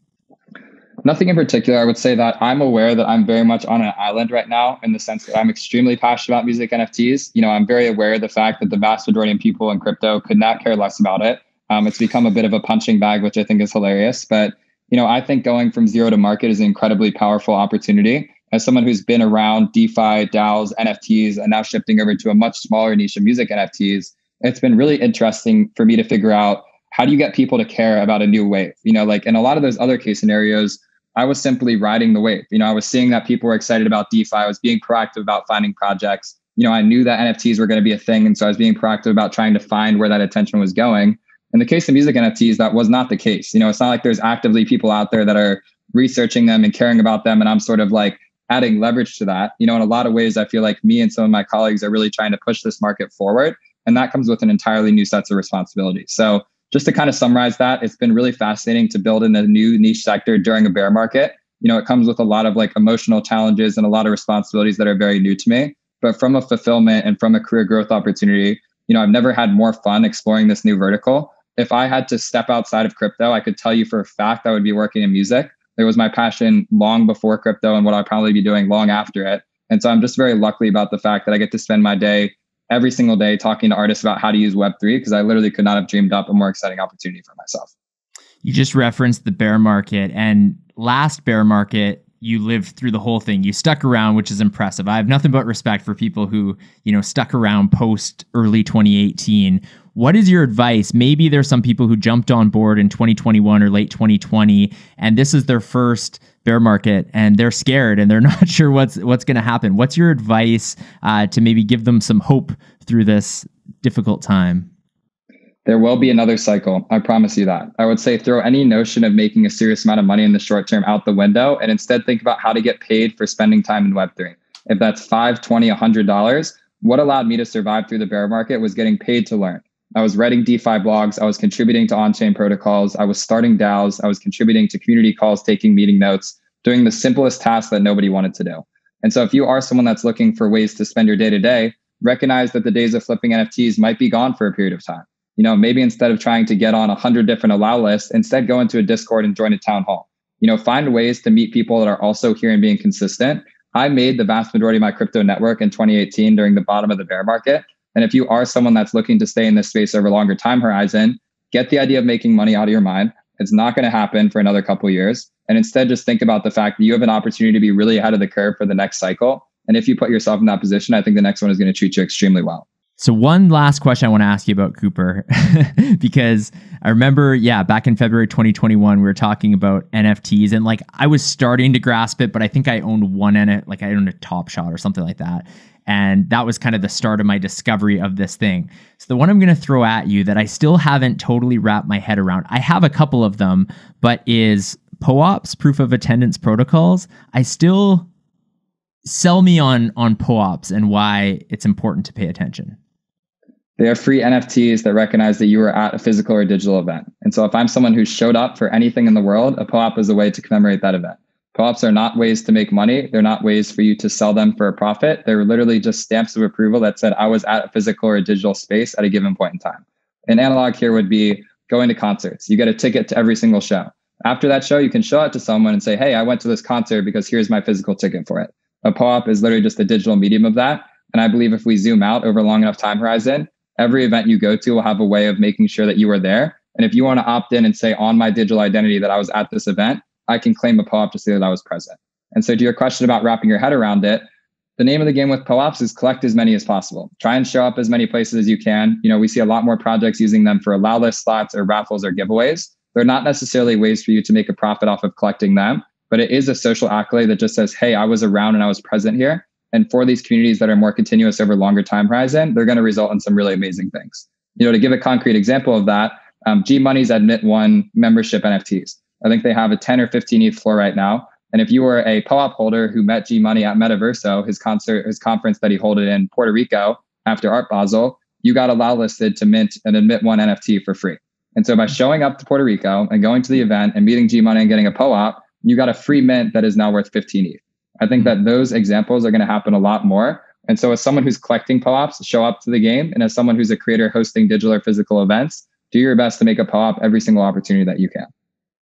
E: Nothing in particular. I would say that I'm aware that I'm very much on an island right now in the sense that I'm extremely passionate about music NFTs. I'm very aware of the fact that the vast majority of people in crypto could not care less about it. It's become a bit of a punching bag, which I think is hilarious. But, I think going from zero to market is an incredibly powerful opportunity. As someone who's been around DeFi, DAOs, NFTs, and now shifting over to a much smaller niche of music NFTs, it's been really interesting for me to figure out, how do you get people to care about a new wave? Like in a lot of those other case scenarios, I was simply riding the wave. I was seeing that people were excited about DeFi. I was being proactive about finding projects. I knew that NFTs were going to be a thing. And so I was being proactive about trying to find where that attention was going. In the case of music NFTs, that was not the case. It's not like there's actively people out there that are researching them and caring about them. And I'm sort of like adding leverage to that. In a lot of ways, I feel like me and some of my colleagues are really trying to push this market forward. And that comes with an entirely new set of responsibilities. So just to kind of summarize that, it's been really fascinating to build in a new niche sector during a bear market. It comes with a lot of like emotional challenges and a lot of responsibilities that are very new to me. But from a fulfillment and from a career growth opportunity, I've never had more fun exploring this new vertical. If I had to step outside of crypto, I could tell you for a fact I would be working in music. It was my passion long before crypto and what I'll probably be doing long after it. And so I'm just very lucky about the fact that I get to spend my day every single day talking to artists about how to use Web3, because I literally could not have dreamed up a more exciting opportunity for myself.
C: You just referenced the bear market, and last bear market, you lived through the whole thing. You stuck around, which is impressive. I have nothing but respect for people who, stuck around post early 2018. What is your advice? Maybe there's some people who jumped on board in 2021 or late 2020, and this is their first bear market, and they're scared and they're not sure what's going to happen. What's your advice to maybe give them some hope through this difficult time?
E: There will be another cycle. I promise you that. I would say throw any notion of making a serious amount of money in the short term out the window and instead think about how to get paid for spending time in Web3. If that's $5, $20, $100, what allowed me to survive through the bear market was getting paid to learn. I was writing DeFi blogs. I was contributing to on-chain protocols. I was starting DAOs. I was contributing to community calls, taking meeting notes, doing the simplest tasks that nobody wanted to do. And so if you are someone that's looking for ways to spend your day-to-day, recognize that the days of flipping NFTs might be gone for a period of time. Maybe instead of trying to get on 100 different allow lists, instead go into a Discord and join a town hall. Find ways to meet people that are also here and being consistent. I made the vast majority of my crypto network in 2018 during the bottom of the bear market. And if you are someone that's looking to stay in this space over a longer time horizon, get the idea of making money out of your mind. It's not going to happen for another couple of years. And instead, just think about the fact that you have an opportunity to be really ahead of the curve for the next cycle. And if you put yourself in that position, I think the next one is going to treat you extremely well.
C: So one last question I want to ask you about, Cooper, because I remember, back in February 2021, we were talking about NFTs and I was starting to grasp it, but I think I owned one NFT, I owned a Top Shot or something like that. And that was kind of the start of my discovery of this thing. So the one I'm going to throw at you that I still haven't totally wrapped my head around, I have a couple of them, but is POAPs, proof of attendance protocols. I still sell me on POAPs and why it's important to pay attention.
E: They are free NFTs that recognize that you were at a physical or digital event. And so if I'm someone who showed up for anything in the world, a POAP is a way to commemorate that event. POAPs are not ways to make money. They're not ways for you to sell them for a profit. They're literally just stamps of approval that said I was at a physical or a digital space at a given point in time. An analog here would be going to concerts. You get a ticket to every single show. After that show, you can show it to someone and say, hey, I went to this concert because here's my physical ticket for it. A POAP is literally just a digital medium of that. And I believe if we zoom out over a long enough time horizon, every event you go to will have a way of making sure that you are there. And if you want to opt in and say on my digital identity that I was at this event, I can claim a POAP to say that I was present. And so to your question about wrapping your head around it, the name of the game with POAPs is collect as many as possible. Try and show up as many places as you can. We see a lot more projects using them for allow list slots or raffles or giveaways. They're not necessarily ways for you to make a profit off of collecting them, but it is a social accolade that just says, hey, I was around and I was present here. And for these communities that are more continuous over longer time horizon, they're going to result in some really amazing things. To give a concrete example of that, G-Money's Admit One membership NFTs. I think they have a 10 or 15 ETH floor right now. And if you were a POAP holder who met G-Money at Metaverso, his conference that he held in Puerto Rico after Art Basel, you got allow listed to mint an Admit One NFT for free. And so by showing up to Puerto Rico and going to the event and meeting G-Money and getting a POAP, you got a free mint that is now worth 15 ETH. I think that those examples are going to happen a lot more. And so as someone who's collecting POAPs, show up to the game. And as someone who's a creator hosting digital or physical events, do your best to make a POAP every single opportunity that you can.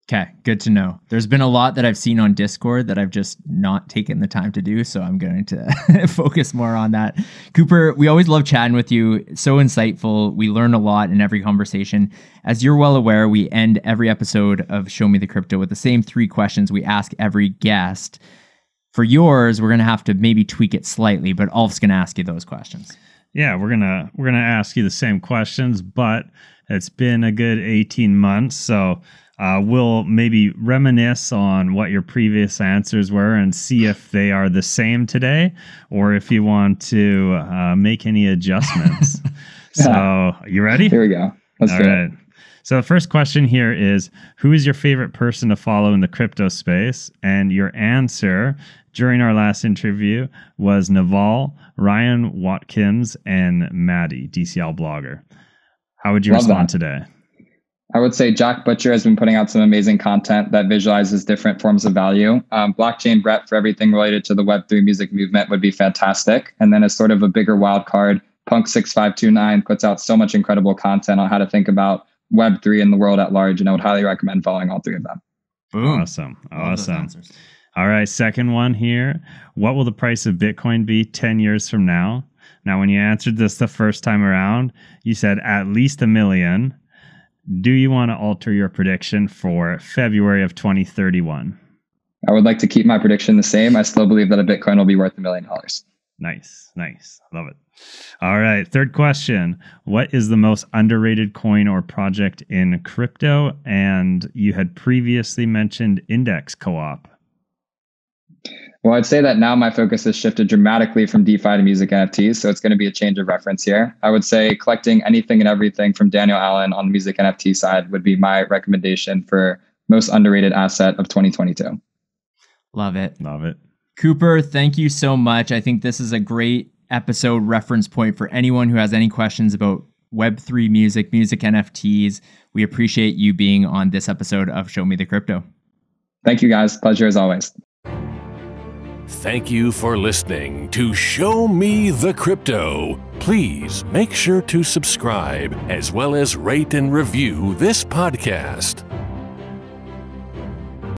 C: Okay, good to know. There's been a lot that I've seen on Discord that I've just not taken the time to do, so I'm going to focus more on that. Cooper, we always love chatting with you. So insightful. We learn a lot in every conversation. As you're well aware, we end every episode of Show Me the Crypto with the same 3 questions we ask every guest. For yours, we're going to have to maybe tweak it slightly, but Alf's going to ask you those questions.
D: Yeah, we're gonna ask you the same questions, but it's been a good 18 months, so we'll maybe reminisce on what your previous answers were and see if they are the same today, or if you want to make any adjustments. So, you ready?
E: Here we go. Let's do it.
D: So the first question here is, who is your favorite person to follow in the crypto space? And your answer during our last interview was Naval, Ryan Watkins, and Maddie, DCL blogger. How would you respond today?
E: I would say Jack Butcher has been putting out some amazing content that visualizes different forms of value. Blockchain Brett for everything related to the Web3 music movement would be fantastic. And then as sort of a bigger wild card, Punk6529 puts out so much incredible content on how to think about Web3 in the world at large. And I would highly recommend following all 3 of them.
C: Boom.
D: Awesome. All right, second one here. What will the price of Bitcoin be 10 years from now? Now, when you answered this the first time around, you said at least $1 million. Do you want to alter your prediction for February of 2031?
E: I would like to keep my prediction the same. I still believe that a Bitcoin will be worth $1 million.
D: Nice. Love it. All right, third question. What is the most underrated coin or project in crypto? And you had previously mentioned Index Co-op.
E: Well, I'd say that now my focus has shifted dramatically from DeFi to music NFTs. So it's going to be a change of reference here. I would say collecting anything and everything from Daniel Allen on the music NFT side would be my recommendation for most underrated asset of 2022.
C: Love it.
D: Love it.
C: Cooper, thank you so much. I think this is a great episode reference point for anyone who has any questions about Web3 music NFTs. We appreciate you being on this episode of Show Me the Crypto.
E: Thank you, guys. Pleasure as always.
B: Thank you for listening to Show Me the Crypto. Please make sure to subscribe as well as rate and review this podcast.